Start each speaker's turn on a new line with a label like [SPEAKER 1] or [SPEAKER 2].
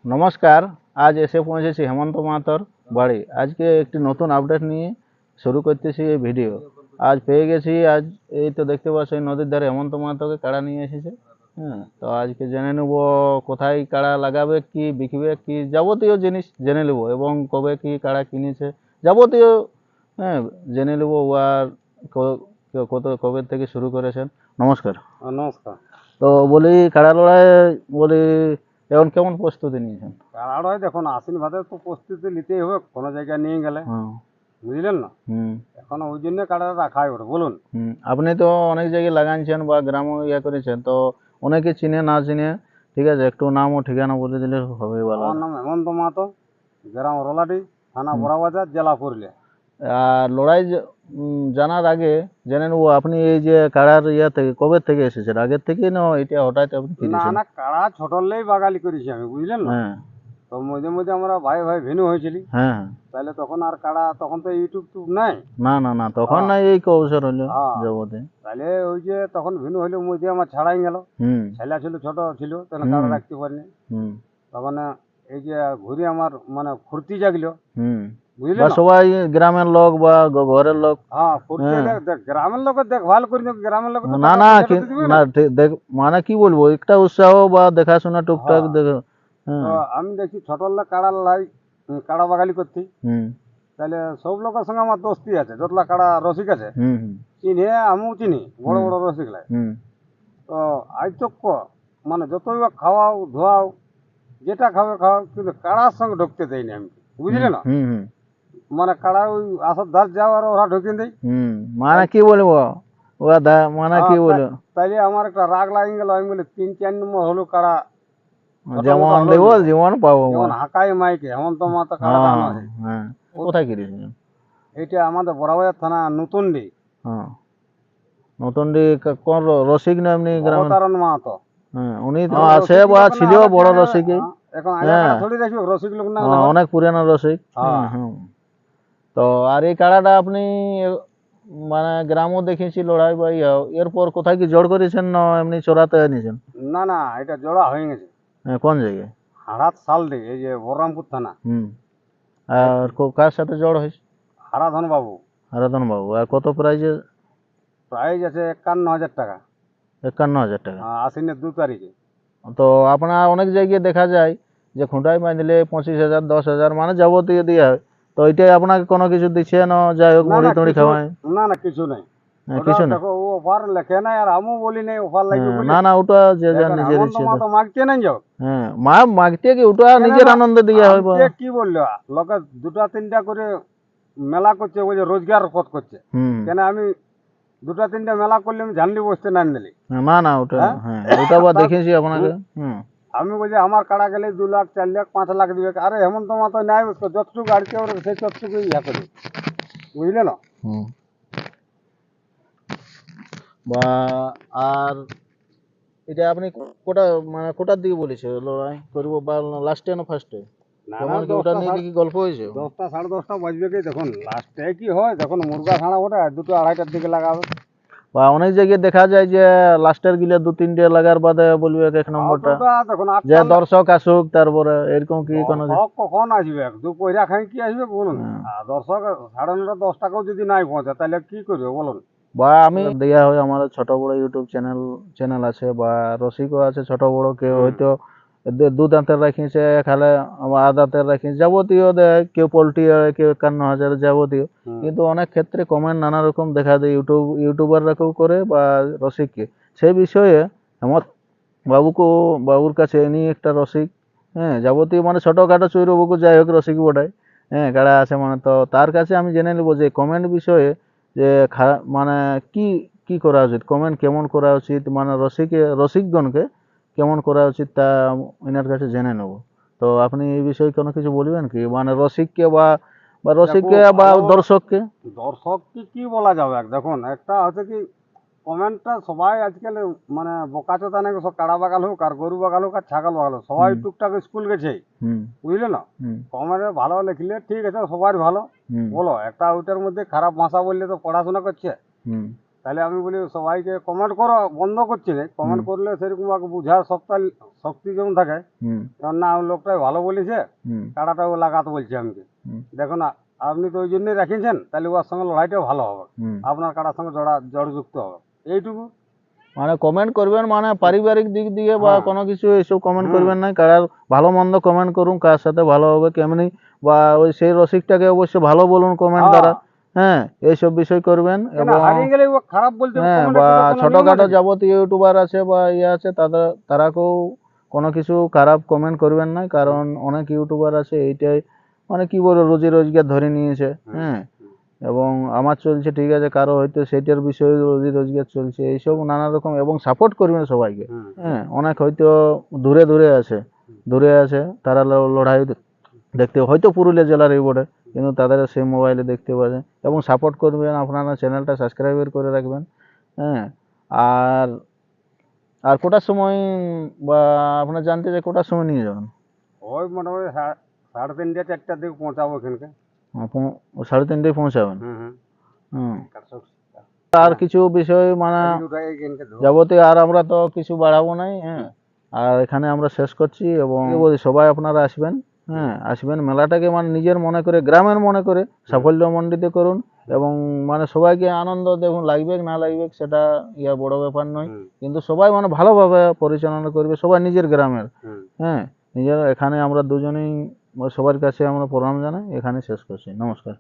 [SPEAKER 1] নমস্কার, আজ এসে পৌঁছেছি হেমন্ত মাহাতোর বাড়ি। আজকে একটি নতুন আপডেট নিয়ে শুরু করতেছি এই ভিডিও। আজ পেয়ে গেছি, আজ এই তো দেখতে পাচ্ছ এই নদীর ধারে হেমন্ত মাহাতোকে কাড়া নিয়ে এসেছে। তো আজকে জেনে নেব কোথায় কাড়া লাগাবে, কি বিকবে, কি যাবতীয় জিনিস জেনে নেব, এবং কবে কি কাড়া কিনেছে যাবতীয় জেনে নেব। আর কত কবে থেকে শুরু করেছেন। নমস্কার।
[SPEAKER 2] নমস্কার।
[SPEAKER 1] তো বলি কাড়া লড়াই বলি এখন কেমন প্রস্তুতি নিয়েছেন?
[SPEAKER 2] কাড়াড়াই দেখুন আশ্বিন ভাদে তো প্রস্তুতি নিতেই হবে কোনো জায়গায় নিয়ে গেলে, বুঝলেন না। এখন ওই জন্য কাড়াটা রাখাই ওটা বলুন।
[SPEAKER 1] আপনি তো অনেক জায়গায় লাগাইছেন বা গ্রামে করেছেন, তো অনেকে চিনে না চিনে, ঠিক আছে, একটু নাম ও ঠিকানা বলে দিলে হবে ভালো।
[SPEAKER 2] আমার নাম হেমন্ত মাহাতো, গ্রাম রোলাডি, থানা বড়াবাজার, জেলা পুরুলিয়া।
[SPEAKER 1] আর লড়াই জানার আগে জেনে নেবো, আপনি এই যে কাড়ার থেকে কবে থেকে এসেছেন? আগের থেকে না এটা হঠাৎ আপনি
[SPEAKER 2] না
[SPEAKER 1] কিনেছেন?
[SPEAKER 2] না, কাড়া ছোটলেই বাগালি করেছি আমি, বুঝলেন না। তো মধ্যে মধ্যে আমরা ভাই ভাই ভেনু হয়েছিলি, তাহলে তখন আর কাড়া, তখন তো ইউটিউব টুব নাই।
[SPEAKER 1] না তখন না, এই কৌশল হলো জগতে।
[SPEAKER 2] তাহলে ওই যে তখন ভেনু হইলো, মধ্যে আমার ছাড়াই গেল, ছেলে ছিল ছোট ছিল, তখন কাড়া রাখতে পারিনি। তখন এই যে ঘুরে আমার মানে ফুর্তি জাগলো, বুঝলেন,
[SPEAKER 1] সবাই গ্রামের লোক বা ঘরের লোক।
[SPEAKER 2] গ্রামের লোকের দেখভাল করি, গ্রামের লোক
[SPEAKER 1] না না মানে কি বলবো, একটা উৎসাহ বা দেখাশোনা টুকটাক
[SPEAKER 2] আমি দেখি ছোটবেলা কাড়া লাই, কাড়া বাগালি করতে, তাহলে সব লোকের সঙ্গে আমার দোস্তি আছে, যতলা কাড়া রসিক আছে চিনি, আমিও চিনি বড় বড় রসিক লাই। তো আজ তো মানে যতই বা খাওয়াও ধোয়াও, যেটা খাবে খাওয়াও, কিন্তু কাড়ার সঙ্গে ঢুকতে দেয়নি আমি, বুঝলে না। মানে কাড়া ওই আসর ধার যাও আর ওরা ঢুকিয়ে দেয়,
[SPEAKER 1] মানে কি বলবো, মানে কি বলবো,
[SPEAKER 2] তাইলে আমার একটা রাগ লাগিয়ে গেল। আমি বলি 3-4 নম্বর হলো কাড়া,
[SPEAKER 1] যেমন দেবো যেমন পাবো,
[SPEAKER 2] যেমন হাকাই মাইকে হেমন্ত মাহাতো কাড়া আছে।
[SPEAKER 1] কোথায় কিনেছেন?
[SPEAKER 2] এটা আমাদের বড়াবাজার থানা নতুনডি।
[SPEAKER 1] নতুনডি কোন রসিক না এমনি গ্রামের?
[SPEAKER 2] অবতারণ মাহাতো।
[SPEAKER 1] উনি আছে বা ছিল বড় রসিক,
[SPEAKER 2] এখন থোড়ি দেখি রসিক লোক না,
[SPEAKER 1] অনেক পুরানো রসিক। তো আর এই কাড়াটা আপনি মানে গ্রামও দেখেছি লড়াই বা এরপর কোথায় কি জোর করেছেন না এমনি চড়াতে নিয়েছেন?
[SPEAKER 2] না না, এটা জোড়া হয়ে গেছে।
[SPEAKER 1] কোন জায়গায়?
[SPEAKER 2] হারাত সালডি, এই যে বহরমপুর থানা।
[SPEAKER 1] আর কার সাথে জড় হয়েছে?
[SPEAKER 2] হারাধন বাবু।
[SPEAKER 1] হারাধন বাবু। আর কত প্রাইজে?
[SPEAKER 2] প্রাইজ আছে 51,000 টাকা।
[SPEAKER 1] 51,000 টাকা?
[SPEAKER 2] আশ্বিনের 2 তারিখে।
[SPEAKER 1] তো আপনার অনেক জায়গায় দেখা যায় যে খুঁটাই বাঁধলে 25,000 10,000 মানে যাবতীয় দিয়ে হয়। তো এটাই আপনাকে কোনো কিছু দিচ্ছে না? যাই হোক, মুড়ি টুড়ি খাওয়ায়?
[SPEAKER 2] না না, কিছু নাই, কিছু না। ও অফার লেখে নাই, আর আমিও বলি নাই অফার লাগবে।
[SPEAKER 1] না না, ওটা যে যা নিজের ইচ্ছে।
[SPEAKER 2] তো মাগতে নাই যাও,
[SPEAKER 1] মাগতে কি, ওটা নিজের আনন্দ দিয়ে হয়।
[SPEAKER 2] কি বললো, লোকে 2-3টা করে মেলা করছে, ওই যে রোজগার পথ করছে। কেন আমি 2-3টা মেলা করলে আমি ঝান্ডি বসতে না দিলি।
[SPEAKER 1] না না, ওটা ওটা বা দেখেছি আপনাকে।
[SPEAKER 2] আমি বলছি আমার কাড়া গেলে 2 লাখ 4 লাখ 5 লাখ দিবে। আরে হেমন্ত মাহাতো নাই, যতটুকু গাড়িতে ওর সেই ততটুকু ইয়া করি, বুঝলে না।
[SPEAKER 1] বা আর এটা আপনি কোটা মানে কোটার দিকে বলেছে লড়াই করবো বা লাস্টে না ফার্স্টে? ওটা নিয়ে কি গল্প হয়েছে?
[SPEAKER 2] 10টা 10:30 বাজবে কি, দেখুন লাস্টে কি হয়, দেখুন মুরগা ছাড়া ওটা 2টো 2:30টার দিকে লাগাবে।
[SPEAKER 1] বা অনেক জায়গায় দেখা যায় যে লাস্টের গিলে 2-3টে লাগার বাদে বলবে এক নম্বরটা,
[SPEAKER 2] দেখুন
[SPEAKER 1] যে দর্শক আসুক, তারপরে এরকম কি কোনো
[SPEAKER 2] কখন আসবে, 2 পয়রা খাই কি আসবে বলুন। দর্শক 9:30 10টাকেও যদি নাই পৌঁছে, তাহলে কি করবে বলুন।
[SPEAKER 1] বা আমি দেয়া হয়, আমাদের ছোট বড় ইউটিউব চ্যানেল আছে বা রসিকও আছে ছোট বড়, কেউ হয়তো 2 দাঁতের রাখিছে, খালে আধ দাঁতের রাখিছে, যাবতীয় দেয়, কেউ পোল্ট্রি, কেউ 51,000 যাবতীয়। কিন্তু অনেক ক্ষেত্রে কমেন্ট নানা রকম দেখা দেয়, ইউটিউবাররা কেউ করে বা রসিককে। সেই বিষয়ে আমার বাবুর কাছে এনি একটা রসিক, যাবতীয় মানে ছোটখাটো চৈরবকু যাই হোক রসিক বটায়, কারা আছে মানে। তো তার কাছে আমি জেনে নেবো যে কমেন্ট বিষয়ে, যে মানে কি কি করা উচিত, কমেন্ট কেমন করা উচিত, মানে রসিকগণকে কেমন করা উচিত, তা এনার কাছে জেনে নেব। তো আপনি এই বিষয়ে কোনো কিছু বলবেন কি, মানে রসিককে বা দর্শককে?
[SPEAKER 2] কি বলা যাবে, দেখুন একটা হচ্ছে কি, কমেন্টটা সবাই আজকাল মানে বোকাচোদা নাকি, সব কাড়া বাগাল হোক আর গরু বাগাল হোক আর ছাগল বাগাল হোক, সবাই টুকটাক স্কুল গেছে, বুঝলে না। কমেন্টে ভালো লিখলে ঠিক আছে, সবার ভালো বলো, একটা ওইটার মধ্যে খারাপ ভাষা বললে তো পড়াশোনা করছে, তাহলে আমি বলি সবাইকে কমেন্ট করো, বন্ধ করছি না, কমেন্ট করলে সেরকম বুঝার শক্তি যেমন থাকে, যেমন না লোকটাই ভালো বলেছে, কাড়াটাও লাগাতে বলছে আমাকে, দেখো না আপনি তো ওই জন্যই রাখিয়েছেন, তাহলে ওর সঙ্গে লড়াইটাও ভালো হবে, আপনার কাড়ার সঙ্গে জড়যুক্ত হবে, এইটুকু।
[SPEAKER 1] মানে কমেন্ট করবেন, মানে পারিবারিক দিক দিয়ে বা কোনো কিছু এইসব কমেন্ট করবেন না, কার ভালো মন্দ কমেন্ট করুন, কার সাথে ভালো হবে কেমনি, বা ওই সেই রসিকটাকে অবশ্যই ভালো বলুন কমেন্ট দ্বারা, হ্যাঁ এইসব বিষয় করবেন। এবং
[SPEAKER 2] খারাপ বলতে
[SPEAKER 1] হ্যাঁ, বা ছোটখাটো যাবতীয় ইউটিউবার আছে বা ইয়ে আছে, তারাকেও কোনো কিছু খারাপ কমেন্ট করবেন না, কারণ অনেক ইউটিউবার আছে এইটাই মানে কি বলবো রোজি রোজগার ধরে নিয়েছে, হ্যাঁ, এবং আমার চলছে ঠিক আছে, কারো হয়তো সেটার বিষয়ে রোজি রোজগার চলছে, এইসব নানা রকম, এবং সাপোর্ট করবেন সবাইকে, হ্যাঁ। অনেক হয়তো দূরে আছে, তারা লড়াই দেখতে হয়তো পুরুলিয়া জেলার এই বোর্ডে, কিন্তু তাদের সেই মোবাইলে দেখতে পারে, এবং সাপোর্ট করবেন, আপনারা চ্যানেলটা সাবস্ক্রাইব করে রাখবেন, হ্যাঁ। আর আর কোটার সময় বা আপনার জানতে চাই কোটার সময় নিয়ে যাবেন?
[SPEAKER 2] ওই মোটামুটি 3:30 4টার দিকে পৌঁছাবো এখানকে।
[SPEAKER 1] 3:30টায় পৌঁছাবেন? হুম। আর কিছু বিষয় মানে যাবতীয় আর আমরা তো কিছু বাড়াবো নাই, হ্যাঁ। আর এখানে আমরা শেষ করছি, এবং সবাই আপনারা আসবেন, হ্যাঁ, আসবেন মেলাটাকে মানে নিজের মনে করে, গ্রামের মনে করে সাফল্যমণ্ডিত করুন, এবং মানে সবাইকে আনন্দ দেখুন, লাগবে না লাগবে সেটা বড় ব্যাপার নয়, কিন্তু সবাই মানে ভালোভাবে পরিচালনা করবে, সবাই নিজের গ্রামের, হ্যাঁ নিজের। এখানে আমরা দুজনেই সবার কাছে আমরা প্রণাম জানাই, এখানে শেষ করছি, নমস্কার।